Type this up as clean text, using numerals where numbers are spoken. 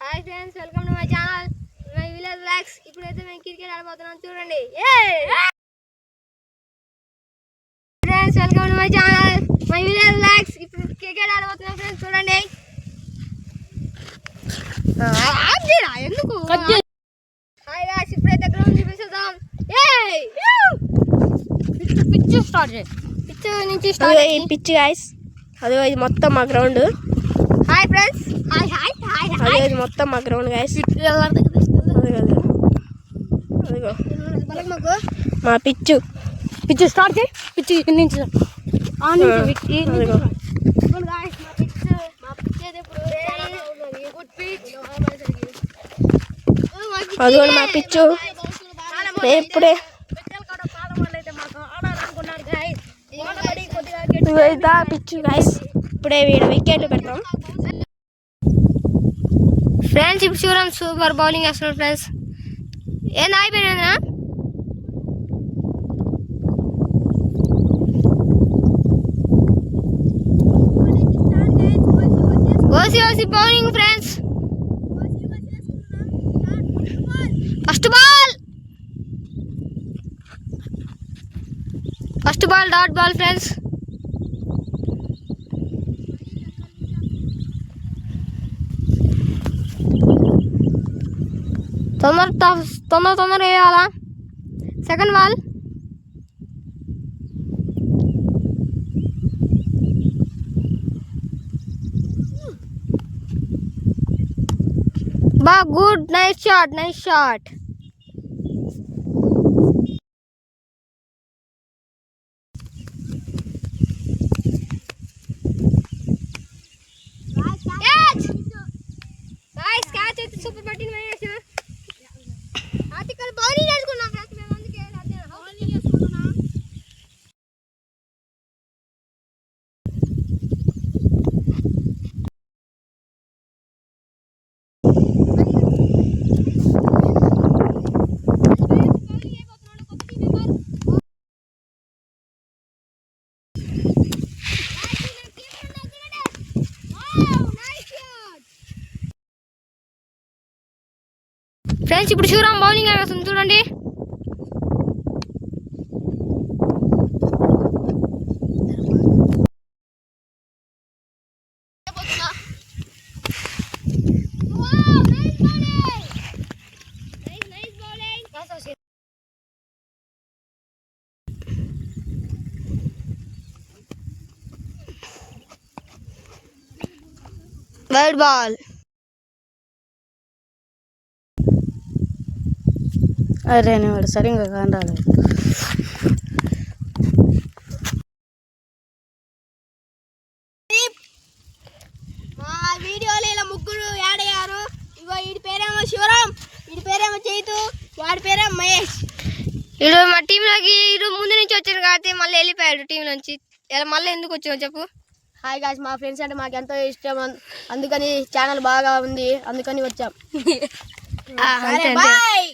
Hi friends, welcome to my channel my village vlogs. ఇప్పుడైతే మేము cricket ఆడబోతున్నాం, చూడండి. Friends, welcome to my channel my village vlogs. ఇప్పుడు cricket ఆడబోతున్నాం friends, చూడండి. ఎందుకు hi guys, ఇప్పుడైతే ground చూపిస్తాం. పిచ్ స్టార్ట్ చేయి. పిచ్ నుంచి స్టార్ట్. పిచ్ గాయ్స్, అదే ఇది మొత్తం మా ground. Hi friends, hi hi hi. అదే ఇది మొత్తం మా గ్రౌండ్ గాయ్స్. మా పిచ్ స్టార్ట్ చేయి. పిచ్ నుంచి అదిగోండి మా పిచ్చు. ఇప్పుడే పిచ్చు గాయ్స్, ఇప్పుడే వికెట్లు పెడతాం ఫ్రెండ్స్. ఇప్పుడు చూడం సూపర్ బౌలింగ్ వేస్తున్నాడు ఫ్రెండ్స్. ఏంది అయిపోయినా? OC bowling friends. First ball dot ball friends. తొందర వేయాలా? Second ball. Good, nice shot. Super పట్టింది మహేష్. ఆర్టికల్ బౌలింగ్ చేసుకున్నాం ఫ్రెండ్స్, మేము అందుకే బౌలింగ్ చేసుకుంటున్నాం. ఫ్రెండ్స్, ఇప్పుడు శివరాం బౌలింగ్ వేస్తుంది, చూడండి. Wide ball. అరే వాడు సరిగ్గా కాండాలి. మా వీడియోలో ఇలా ముగ్గురు యాడ్ అయ్యారు. ఇగో వీడి పేరేమో శివరాం, వీడి పేరేమో చైతు, వాడి పేరేమో మహేష్. వీడు మా టీంలోకి ముందు నుంచి వచ్చారు కాబట్టి మళ్ళీ వెళ్ళిపోయాడు టీం నుంచి. ఇలా మళ్ళీ ఎందుకు వచ్చావు చెప్పు. హాయ్ గాయ్స్, మా ఫ్రెండ్స్ అంటే మాకు ఎంతో ఇష్టం, అందుకని ఛానల్ బాగా ఉంది, అందుకని వచ్చాం. బాయ్.